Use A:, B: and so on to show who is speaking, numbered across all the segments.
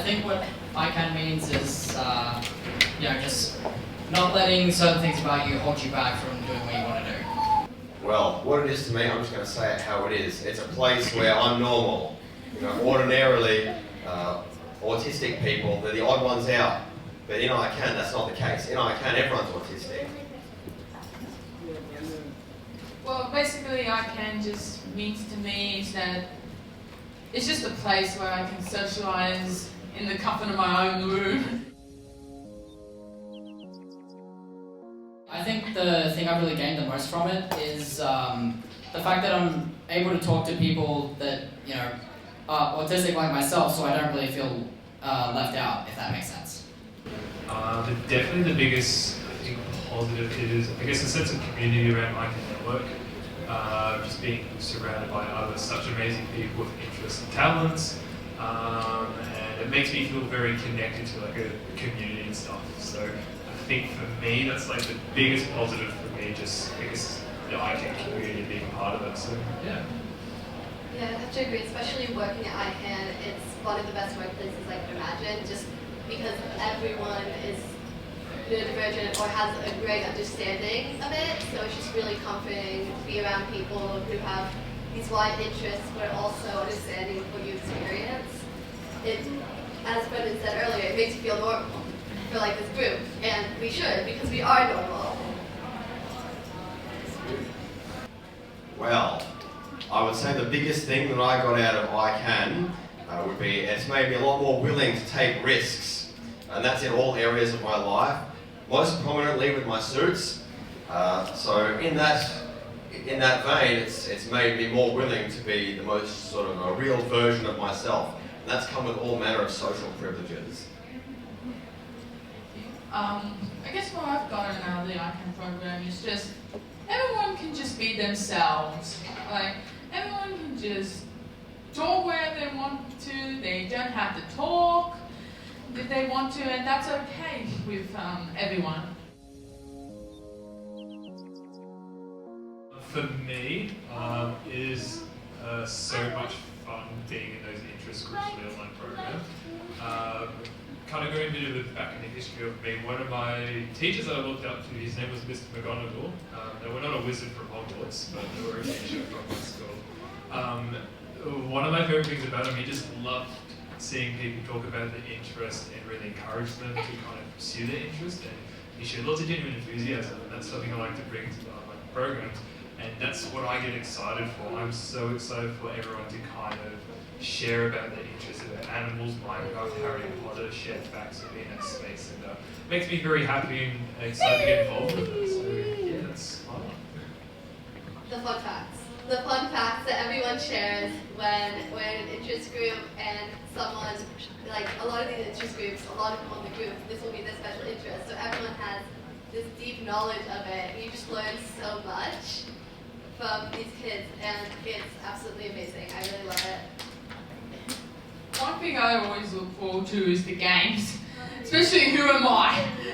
A: think what ICANN means is, just not letting certain things about you hold you back from doing what you want to do.
B: Well, what it is to me, I'm just going to say it how it is. It's a place where I'm normal. Ordinarily, autistic people, they're the odd ones out. But in ICANN, that's not the case. In ICANN, everyone's autistic.
C: Well, basically, ICANN just means to me is that it's just a place where I can socialise in the comfort of my own room.
A: I think the thing I've really gained the most from it is the fact that I'm able to talk to people that, are autistic like myself, so I don't really feel left out, if that makes sense.
D: Definitely the biggest, positive is, I guess, a sense of community around ICANN Network. Just being surrounded by other such amazing people with interests and talents, and it makes me feel very connected to like a community and stuff. So I think for me, that's like the biggest positive for me, just because the ICANN community being part of it. So yeah.
E: Yeah, I have to agree, especially working at ICANN, it's one of the best workplaces I can imagine, just because everyone is neurodivergent or has a great understanding of it, so it's just really comforting to be around people who have these wide interests but also understanding what you experience. It, as Brendan said earlier, it makes you feel normal for like this group, and we should, because we are normal.
B: Well, I would say the biggest thing that I got out of ICANN would be it's made me a lot more willing to take risks, and that's in all areas of my life, most prominently with my suits. So in that vein, it's made me more willing to be the most sort of a real version of myself, and that's come with all manner of social privileges.
C: I guess what I've gotten out of the ICANN program is just everyone can just be themselves. Like, everyone can just talk where they want to, they don't have to talk if they want to, and that's okay with everyone.
D: For me, is so much fun being in those interest groups for the online program. Kind of going a bit of the back in the history of me, one of my teachers that I looked up to, his name was Mr. McGonagall. They were not a wizard from Hogwarts, but they were a teacher from my school. One of my favourite things about him, he just loved seeing people talk about their interest and really encourage them to kind of pursue their interest, and he showed lots of genuine enthusiasm, and that's something I like to bring to my programs, and that's what I get excited for. I'm so excited for everyone to kind of share about their interests about animals, Minecraft, Harry Potter, share facts and be in that space, and it makes me very happy and excited to get involved with it. So yeah, that's fun.
E: The fun facts. The fun facts that everyone shares when an interest group and someone, like a lot of these interest groups, a lot of people in the group, this will be their special interest, so everyone has this deep knowledge of it, and you just learn so much from these kids, and it's absolutely amazing. I really love it.
C: One thing I always look forward to is the games, especially Who Am I?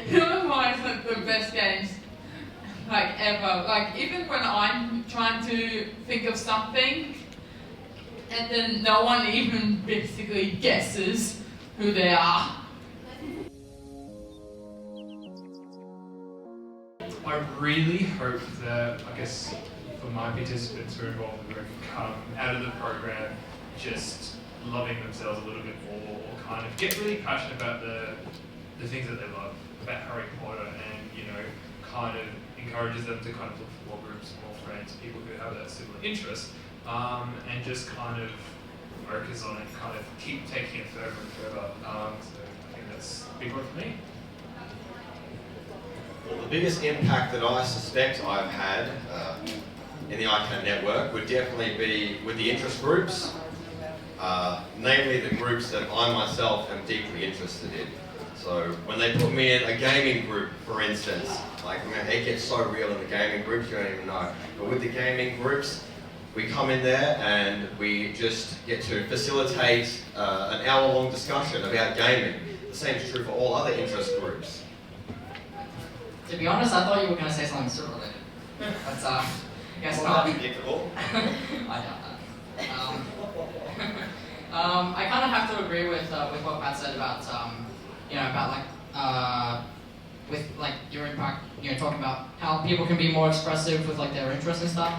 C: Who Am I is like the best games like ever. Like even when I'm trying to think of something and then no one even basically guesses who they are.
D: I really hope that, I guess, for my participants who are involved in the group, come out of the program just loving themselves a little bit more, or kind of get really passionate about the things that they love, about Harry Potter, and kind of encourages them to kind of look for more groups, more friends, people who have that similar interest, and just kind of focus on it, kind of keep taking it further and further. So I think that's a big one for me.
B: Well, the biggest impact that I suspect I've had in the ICANN network would definitely be with the interest groups, namely the groups that I myself am deeply interested in. So when they put me in a gaming group, for instance, like man, it gets so real in the gaming groups, you don't even know. But with the gaming groups, we come in there and we just get to facilitate an hour-long discussion about gaming. The same is true for all other interest groups.
A: To be honest, I thought you were going to say something super related. But, guess
B: Well,
A: not.
B: predictable.
A: I doubt that. I kind of have to agree with what Pat said about with like your impact. Talking about how people can be more expressive with like their interests and stuff.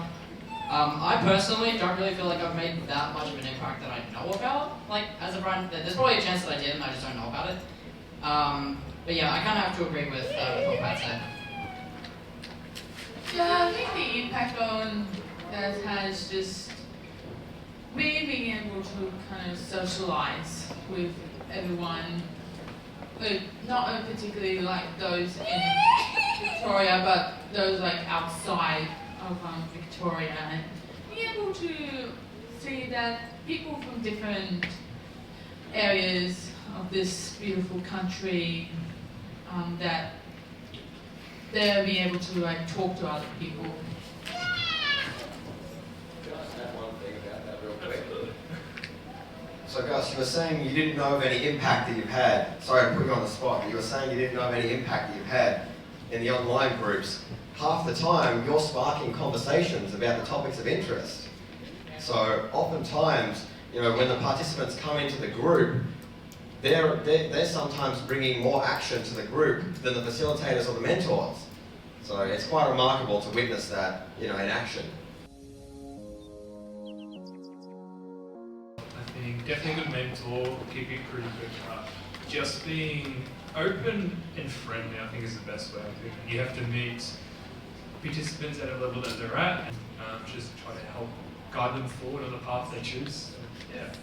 A: I personally don't really feel like I've made that much of an impact that I know about. Like as a friend, there's probably a chance that I did, and I just don't know about it. But yeah, I kind of have to agree with what Pat said.
C: Yeah, I think the impact on that has just me being able to kind of socialize with everyone, like not particularly like those in Victoria, but those like outside of Victoria, and being able to see that people from different areas of this beautiful country, that they'll be able to like talk to other people.
B: Can I just add one thing about that real quick? So Gus, you were saying you didn't know of any impact that you've had. Sorry to put you on the spot, but you were saying you didn't know of any impact that you've had in the online groups. Half the time, you're sparking conversations about the topics of interest. So oftentimes, when the participants come into the group, they're sometimes bringing more action to the group than the facilitators or the mentors. So it's quite remarkable to witness that, in action.
D: I think definitely a good mentor, keep it pretty good. Just being open and friendly, I think, is the best way. I think you have to meet participants at a level that they're at, and just try to help guide them forward on the path they choose. So, yeah.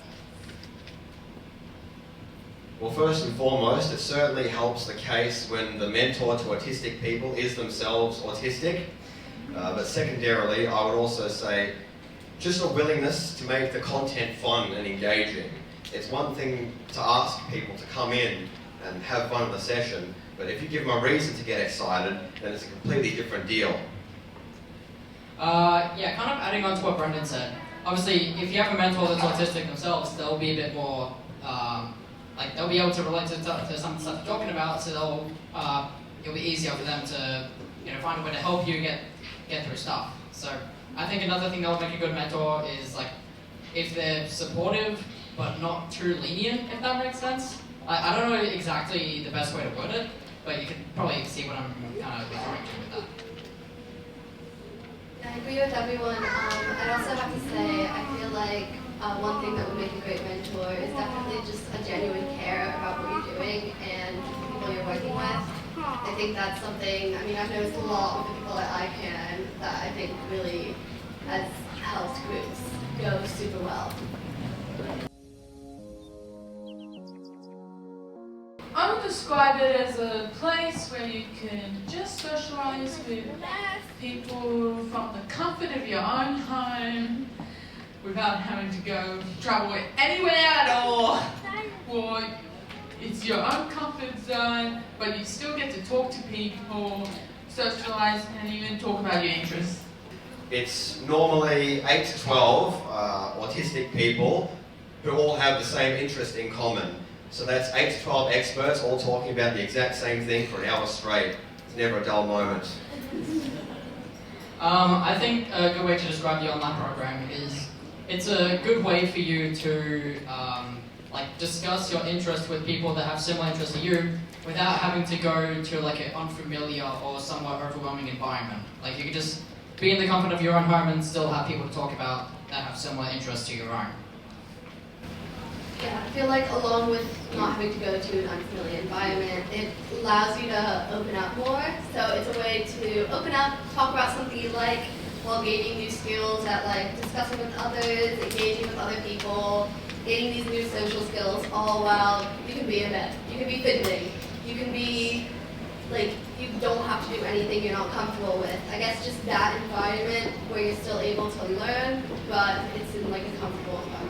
B: Well, first and foremost, it certainly helps the case when the mentor to autistic people is themselves autistic. But secondarily, I would also say just a willingness to make the content fun and engaging. It's one thing to ask people to come in and have fun in the session, but if you give them a reason to get excited, then it's a completely different deal.
A: Yeah, kind of adding on to what Brendan said. Obviously, if you have a mentor that's autistic themselves, they'll be a bit more, they'll be able to relate to some of the stuff you're talking about, so it'll be easier for them to, find a way to help you get through stuff. So I think another thing that will make a good mentor is like, if they're supportive, but not too lenient, if that makes sense. I don't know exactly the best way to word it, but you can probably see what I'm kind of referring to with that.
E: I agree with everyone. I'd also have to say, I feel like one thing that would make a great mentor is definitely just a genuine care about what you're doing and the people you're working with. I think that's something, I've noticed a lot with the people at ICANN that I think really has helped groups go super well.
C: I would describe it as a place where you can just socialize with people from the comfort of your own home without having to go travel anywhere at all. Or it's your own comfort zone, but you still get to talk to people, socialize, and even talk about your interests.
B: It's normally 8 to 12 autistic people who all have the same interest in common. So that's 8 to 12 experts all talking about the exact same thing for an hour straight. It's never a dull moment.
A: I think a good way to describe the online program is it's a good way for you to discuss your interest with people that have similar interests to you without having to go to like an unfamiliar or somewhat overwhelming environment. Like you can just be in the comfort of your own home and still have people to talk about that have similar interests to your own.
E: Yeah, I feel like along with not having to go to an unfamiliar environment, it allows you to open up more. So it's a way to open up, talk about something you like, while gaining new skills at like discussing with others, engaging with other people, gaining these new social skills, all while you can be a vet, you can be fidgeting, you can be like, you don't have to do anything you're not comfortable with. I guess just that environment where you're still able to learn, but it's in like a comfortable environment.